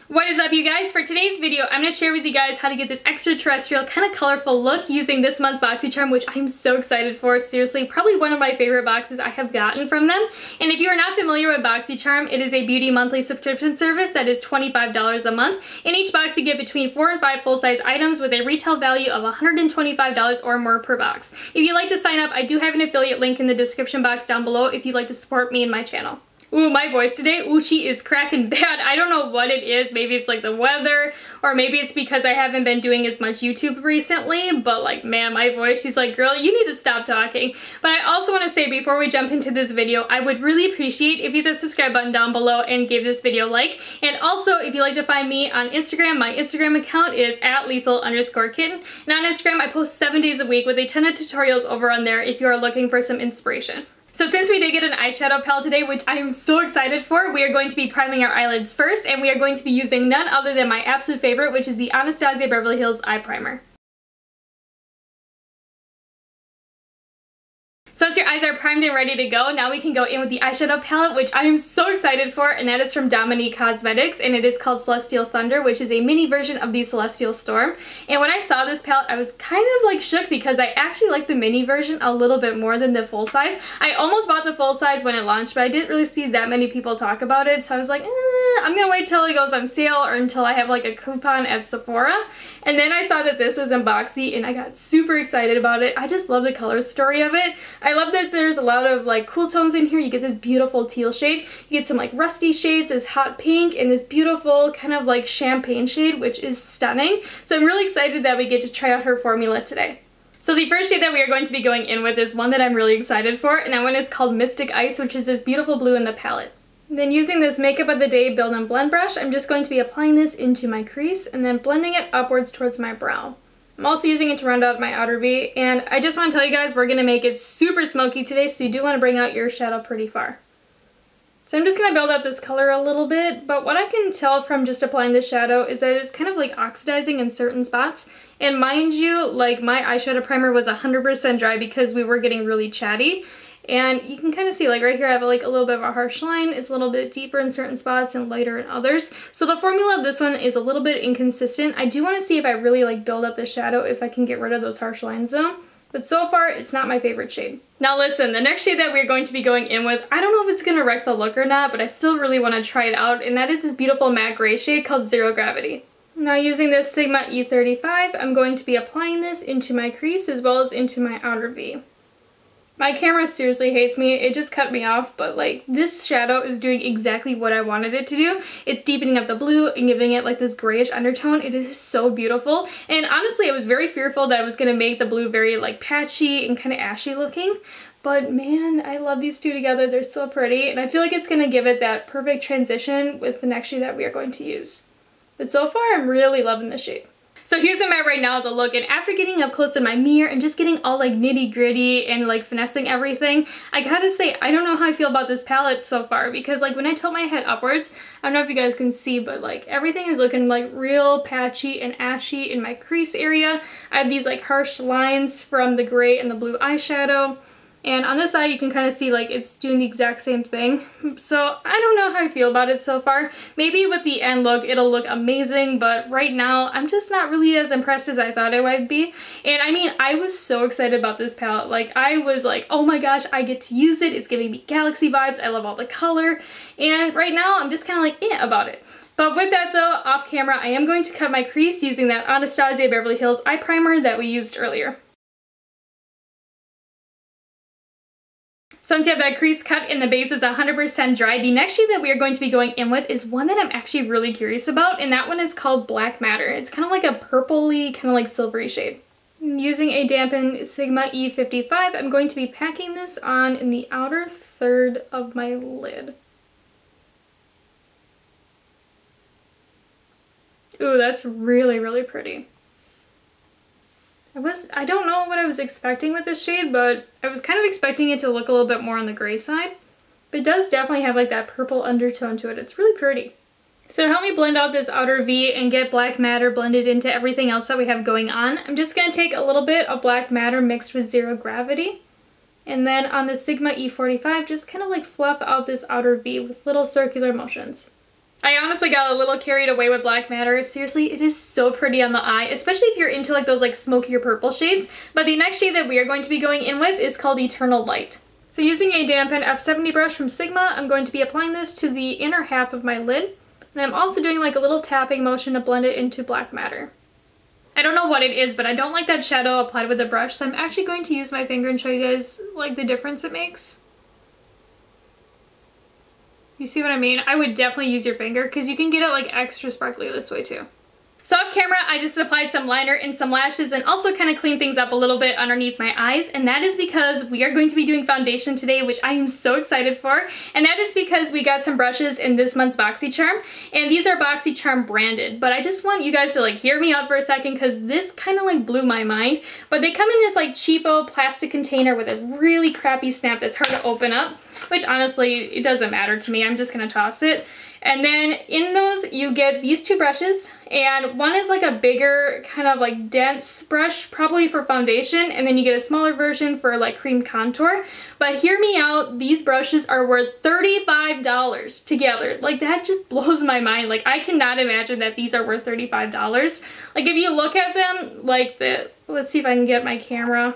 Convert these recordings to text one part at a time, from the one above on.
What is up, you guys? For today's video, I'm going to share with you guys how to get this extraterrestrial kind of colorful look using this month's BOXYCHARM, which I'm so excited for. Seriously, probably one of my favorite boxes I have gotten from them. And if you are not familiar with BOXYCHARM, it is a beauty monthly subscription service that is $25 a month. In each box, you get between 4 and 5 full-size items with a retail value of $125 or more per box. If you'd like to sign up, I do have an affiliate link in the description box down below if you'd like to support me and my channel. Ooh, my voice today, she is cracking bad. I don't know what it is. Maybe it's like the weather, or maybe it's because I haven't been doing as much YouTube recently, but like, man, my voice, she's like, girl, you need to stop talking. But I also want to say, before we jump into this video, I would really appreciate if you hit the subscribe button down below and give this video a like. And also, if you'd like to find me on Instagram, my Instagram account is @lethal_kitten. And on Instagram, I post 7 days a week with a ton of tutorials over on there if you are looking for some inspiration. So since we did get an eyeshadow palette today, which I am so excited for, we are going to be priming our eyelids first, and we are going to be using none other than my absolute favorite, which is the Anastasia Beverly Hills Eye Primer. So once your eyes are primed and ready to go, now we can go in with the eyeshadow palette, which I am so excited for, and that is from Dominique Cosmetics, and it is called Celestial Thunder, which is a mini version of the Celestial Storm. And when I saw this palette, I was kind of like shook because I actually like the mini version a little bit more than the full size. I almost bought the full size when it launched, but I didn't really see that many people talk about it, so I was like, I'm gonna wait till it goes on sale or until I have like a coupon at Sephora. And then I saw that this was in Boxy, and I got super excited about it. I just love the color story of it. I love that there's a lot of like cool tones in here. You get this beautiful teal shade, you get some like rusty shades, this hot pink, and this beautiful kind of like champagne shade, which is stunning. So I'm really excited that we get to try out her formula today. So the first shade that we are going to be going in with is one that I'm really excited for, and that one is called Mystic Ice, which is this beautiful blue in the palette. Then using this Makeup of the Day Build and Blend brush, I'm just going to be applying this into my crease and then blending it upwards towards my brow. I'm also using it to round out my outer V, and I just want to tell you guys we're going to make it super smoky today, so you do want to bring out your shadow pretty far. So I'm just going to build up this color a little bit, but what I can tell from just applying the shadow is that it's kind of like oxidizing in certain spots. And mind you, like my eyeshadow primer was 100% dry because we were getting really chatty. And you can kind of see, like right here I have like a little bit of a harsh line. It's a little bit deeper in certain spots and lighter in others. So the formula of this one is a little bit inconsistent. I do want to see if I really like build up the shadow, if I can get rid of those harsh lines though. But so far, it's not my favorite shade. Now listen, the next shade that we're going to be going in with, I don't know if it's going to wreck the look or not, but I still really want to try it out. And that is this beautiful matte gray shade called Zero Gravity. Now using this Sigma E35, I'm going to be applying this into my crease as well as into my outer V. My camera seriously hates me. It just cut me off, but like this shadow is doing exactly what I wanted it to do. It's deepening up the blue and giving it like this grayish undertone. It is so beautiful. And honestly, I was very fearful that I was going to make the blue very like patchy and kind of ashy looking. But man, I love these two together. They're so pretty. And I feel like it's going to give it that perfect transition with the next shade that we are going to use. But so far, I'm really loving this shade. So here's where I'm at right now with the look, and after getting up close in my mirror and just getting all like nitty gritty and like finessing everything, I gotta say, I don't know how I feel about this palette so far, because like when I tilt my head upwards, I don't know if you guys can see, but like everything is looking like real patchy and ashy in my crease area. I have these like harsh lines from the gray and the blue eyeshadow. And on this side, you can kind of see like it's doing the exact same thing. So I don't know how I feel about it so far. Maybe with the end look, it'll look amazing, but right now, I'm just not really as impressed as I thought I would be. And I mean, I was so excited about this palette. Like, I was like, oh my gosh, I get to use it. It's giving me galaxy vibes. I love all the color. And right now, I'm just kind of like, about it. But with that though, off camera, I am going to cut my crease using that Anastasia Beverly Hills Eye Primer that we used earlier. So once you have that crease cut and the base is 100% dry, the next shade that we are going to be going in with is one that I'm actually really curious about, and that one is called Black Matter. It's kind of like a purpley, kind of like silvery shade. Using a dampened Sigma E55, I'm going to be packing this on in the outer third of my lid. Ooh, that's really, really pretty. I don't know what I was expecting with this shade, but I was kind of expecting it to look a little bit more on the gray side. But it does definitely have like that purple undertone to it. It's really pretty. So to help me blend out this outer V and get Black Matter blended into everything else that we have going on, I'm just going to take a little bit of Black Matter mixed with Zero Gravity. And then on the Sigma E45, just kind of like fluff out this outer V with little circular motions. I honestly got a little carried away with black matter. Seriously, it is so pretty on the eye, especially if you're into like those like smokier purple shades. But the next shade that we are going to be going in with is called Eternal Light. So using a dampen F70 brush from Sigma, I'm going to be applying this to the inner half of my lid. And I'm also doing like a little tapping motion to blend it into black matter. I don't know what it is, but I don't like that shadow applied with a brush, so I'm actually going to use my finger and show you guys like the difference it makes. You see what I mean? I would definitely use your finger because you can get it like extra sparkly this way too. So off camera, I just applied some liner and some lashes and also kind of cleaned things up a little bit underneath my eyes. And that is because we are going to be doing foundation today, which I am so excited for. And that is because we got some brushes in this month's BOXYCHARM. And these are BOXYCHARM branded. But I just want you guys to like hear me out for a second because this kind of like blew my mind. But they come in this like cheapo plastic container with a really crappy snap that's hard to open up. Which honestly, it doesn't matter to me. I'm just going to toss it. And then in those, you get these two brushes, and one is like a bigger kind of like dense brush, probably for foundation, and then you get a smaller version for like cream contour. But hear me out, these brushes are worth $35 together. Like that just blows my mind. Like I cannot imagine that these are worth $35. Like if you look at them, like let's see if I can get my camera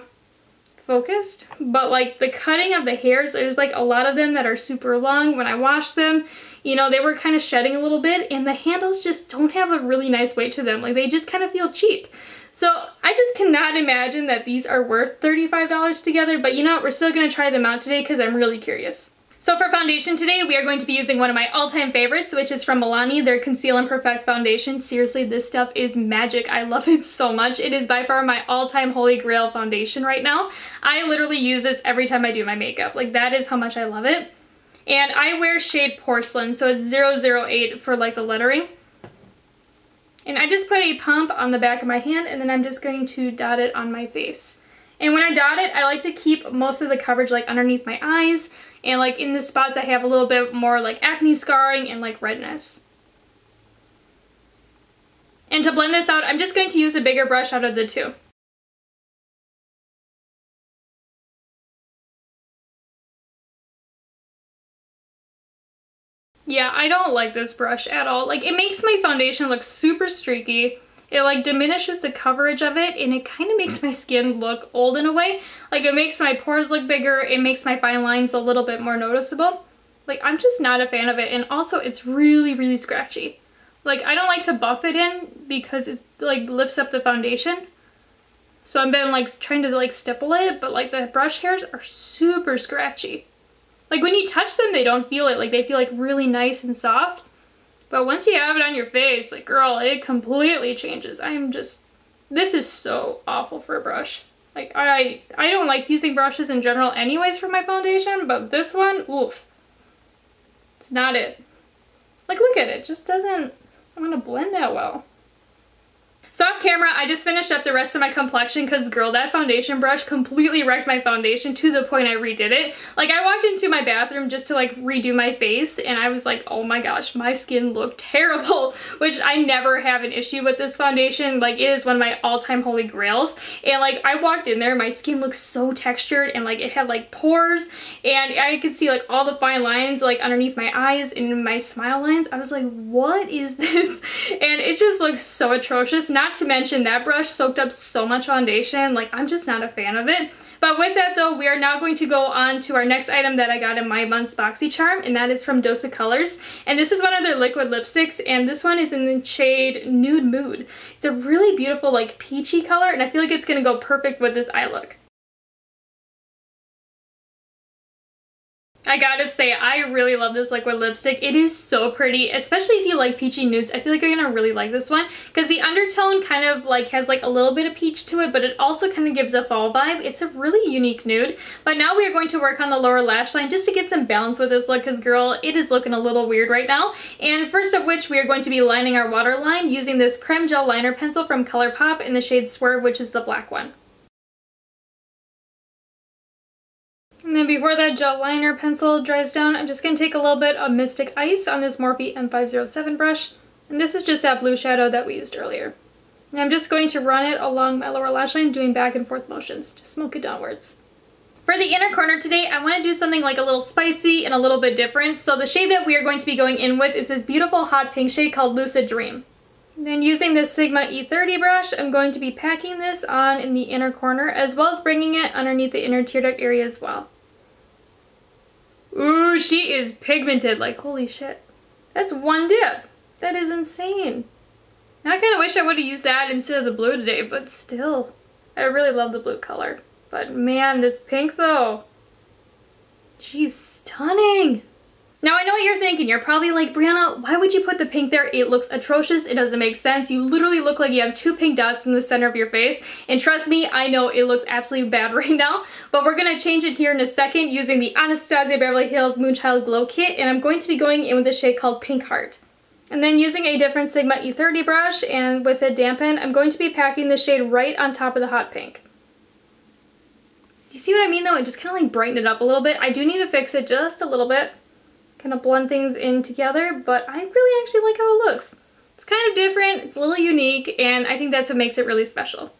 focused, but like the cutting of the hairs, there's like a lot of them that are super long. When I wash them, you know, they were kind of shedding a little bit, and the handles just don't have a really nice weight to them. Like they just kind of feel cheap. So I just cannot imagine that these are worth $35 together, but you know what, we're still going to try them out today because I'm really curious. So for foundation today, we are going to be using one of my all-time favorites, which is from Milani, their Conceal and Perfect foundation. Seriously, this stuff is magic. I love it so much. It is by far my all-time holy grail foundation right now. I literally use this every time I do my makeup. Like that is how much I love it. And I wear shade Porcelain, so it's 008 for like the lettering. And I just put a pump on the back of my hand, and then I'm just going to dot it on my face. And when I dot it, I like to keep most of the coverage like underneath my eyes, and like in the spots I have a little bit more like acne scarring and like redness. And to blend this out, I'm just going to use a bigger brush out of the two. Yeah, I don't like this brush at all. Like it makes my foundation look super streaky. It like diminishes the coverage of it, and it kind of makes my skin look old in a way. Like it makes my pores look bigger, it makes my fine lines a little bit more noticeable. Like I'm just not a fan of it, and also it's really, really scratchy. Like I don't like to buff it in because it like lifts up the foundation. So I've been like trying to like stipple it, but like the brush hairs are super scratchy. Like when you touch them, they don't feel it. Like they feel like really nice and soft. But once you have it on your face, like girl, it completely changes. This is so awful for a brush. Like I don't like using brushes in general anyways for my foundation, but this one, oof. It's not it. Like look at it, it just doesn't want to blend that well. So off camera, I just finished up the rest of my complexion because girl, that foundation brush completely wrecked my foundation to the point I redid it. Like I walked into my bathroom just to like redo my face, and I was like, oh my gosh, my skin looked terrible, which I never have an issue with this foundation. Like it is one of my all-time holy grails. And like I walked in there, my skin looked so textured, and like it had like pores, and I could see like all the fine lines like underneath my eyes and my smile lines. I was like, what is this? And it just looks so atrocious. Not to mention that brush soaked up so much foundation. Like I'm just not a fan of it. But with that though, we are now going to go on to our next item that I got in my month's BOXYCHARM, and that is from Dose of Colors. And this is one of their liquid lipsticks, and this one is in the shade Nude Mood. It's a really beautiful like peachy color, and I feel like it's gonna go perfect with this eye look. I gotta say, I really love this liquid lipstick. It is so pretty, especially if you like peachy nudes. I feel like you're gonna really like this one because the undertone kind of like has like a little bit of peach to it, but it also kind of gives a fall vibe. It's a really unique nude. But now we are going to work on the lower lash line just to get some balance with this look because girl, it is looking a little weird right now. And first of which, we are going to be lining our waterline using this creme gel liner pencil from ColourPop in the shade Swerve, which is the black one. And then before that gel liner pencil dries down, I'm just going to take a little bit of Mystic Ice on this Morphe M507 brush. And this is just that blue shadow that we used earlier. And I'm just going to run it along my lower lash line, doing back and forth motions to smoke it downwards. For the inner corner today, I want to do something like a little spicy and a little bit different. So the shade that we are going to be going in with is this beautiful hot pink shade called Lucid Dream. Then using this Sigma E30 brush, I'm going to be packing this on in the inner corner as well as bringing it underneath the inner tear duct area as well. Ooh, she is pigmented, like holy shit. That's one dip. That is insane. Now I kind of wish I would have used that instead of the blue today, but still, I really love the blue color. But man, this pink though, she's stunning. Now I know what you're thinking. You're probably like, Breyonna, why would you put the pink there? It looks atrocious. It doesn't make sense. You literally look like you have two pink dots in the center of your face. And trust me, I know it looks absolutely bad right now, but we're gonna change it here in a second using the Anastasia Beverly Hills Moonchild Glow Kit, and I'm going to be going in with a shade called Pink Heart. And then using a different Sigma E30 brush and with it dampened, I'm going to be packing the shade right on top of the hot pink. You see what I mean though? It just kind of like brightened it up a little bit. I do need to fix it just a little bit. Kind of blend things in together, but I really actually like how it looks. It's kind of different, it's a little unique, and I think that's what makes it really special.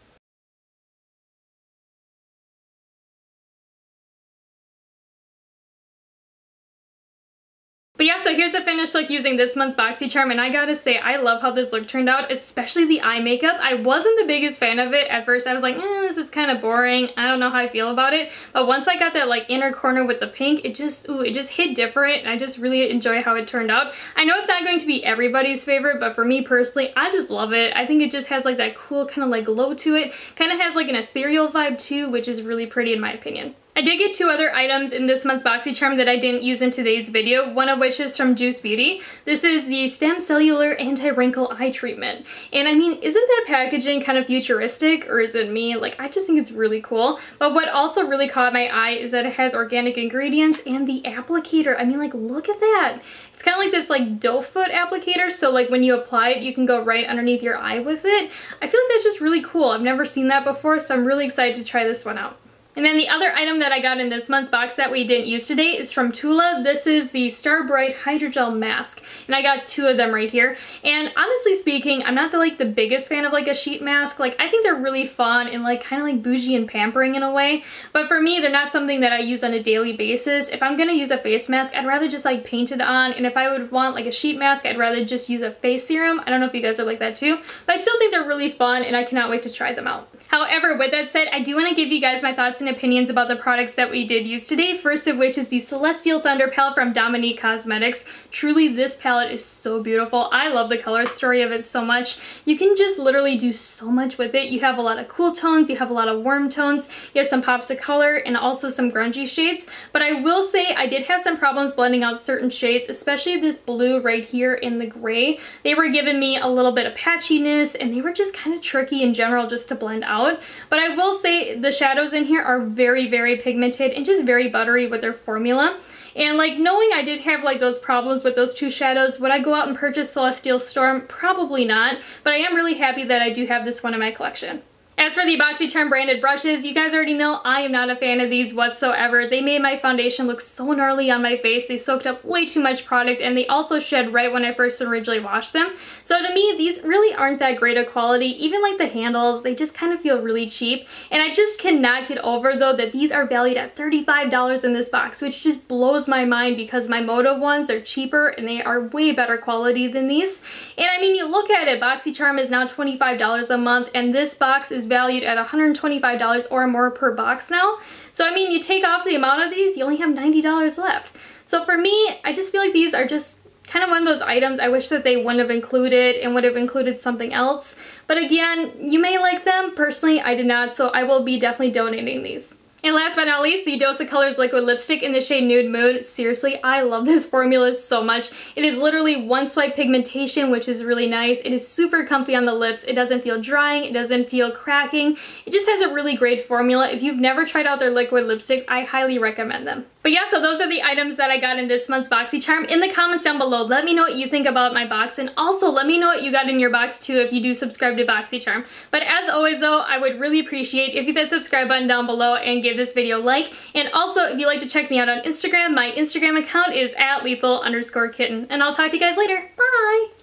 But yeah, so here's the finished look using this month's BOXYCHARM, and I gotta say, I love how this look turned out, especially the eye makeup. I wasn't the biggest fan of it at first. I was like, this is kind of boring. I don't know how I feel about it. But once I got that like inner corner with the pink, it just hit different, and I just really enjoy how it turned out. I know it's not going to be everybody's favorite, but for me personally, I just love it. I think it just has like that cool kind of like glow to it. Kind of has like an ethereal vibe too, which is really pretty in my opinion. I did get two other items in this month's BOXYCHARM that I didn't use in today's video, one of which is from Juice Beauty. This is the Stem Cellular Anti-Wrinkle Eye Treatment. And I mean, isn't that packaging kind of futuristic, or is it me? Like, I just think it's really cool. But what also really caught my eye is that it has organic ingredients and the applicator. I mean, like, look at that. It's kind of like this like doe foot applicator, so like when you apply it, you can go right underneath your eye with it. I feel like that's just really cool. I've never seen that before, so I'm really excited to try this one out. And then the other item that I got in this month's box that we didn't use today is from Tula. This is the Star Bright Hydrogel Mask, and I got two of them right here. And honestly speaking, I'm not the biggest fan of like a sheet mask. Like, I think they're really fun and like kind of like bougie and pampering in a way. But for me, they're not something that I use on a daily basis. If I'm gonna use a face mask, I'd rather just like paint it on. And if I would want like a sheet mask, I'd rather just use a face serum. I don't know if you guys are like that too, but I still think they're really fun and I cannot wait to try them out. However, with that said, I do want to give you guys my thoughts and opinions about the products that we did use today. First of which is the Celestial Thunder palette from Dominique Cosmetics. Truly, this palette is so beautiful. I love the color story of it so much. You can just literally do so much with it. You have a lot of cool tones, you have a lot of warm tones, you have some pops of color, and also some grungy shades. But I will say I did have some problems blending out certain shades, especially this blue right here in the gray. They were giving me a little bit of patchiness, and they were just kind of tricky in general just to blend out. But I will say the shadows in here are very, very pigmented and just very buttery with their formula. And like, knowing I did have like those problems with those two shadows, would I go out and purchase Celestial Storm? Probably not, but I am really happy that I do have this one in my collection. As for the BOXYCHARM branded brushes, you guys already know I am not a fan of these whatsoever. They made my foundation look so gnarly on my face. They soaked up way too much product, and they also shed right when I first originally washed them. So to me, these really aren't that great of quality. Even like the handles, they just kind of feel really cheap. And I just cannot get over though that these are valued at $35 in this box, which just blows my mind because my Moto ones are cheaper and they are way better quality than these. And I mean, you look at it, BOXYCHARM is now $25 a month, and this box is valued at $125 or more per box now. So I mean, you take off the amount of these, you only have $90 left. So for me, I just feel like these are just kind of one of those items I wish that they wouldn't have included and would have included something else. But again, you may like them. Personally, I did not, so I will be definitely donating these. And last but not least, the Dose of Colors Liquid Lipstick in the shade Nude Mood. Seriously, I love this formula so much. It is literally one swipe pigmentation, which is really nice. It is super comfy on the lips. It doesn't feel drying. It doesn't feel cracking. It just has a really great formula. If you've never tried out their liquid lipsticks, I highly recommend them. But yeah, so those are the items that I got in this month's BOXYCHARM. In the comments down below, let me know what you think about my box, and also let me know what you got in your box too if you do subscribe to BOXYCHARM. But as always though, I would really appreciate if you hit that subscribe button down below and give this video a like. And also, if you'd like to check me out on Instagram, my Instagram account is @lethal_kitten. And I'll talk to you guys later. Bye!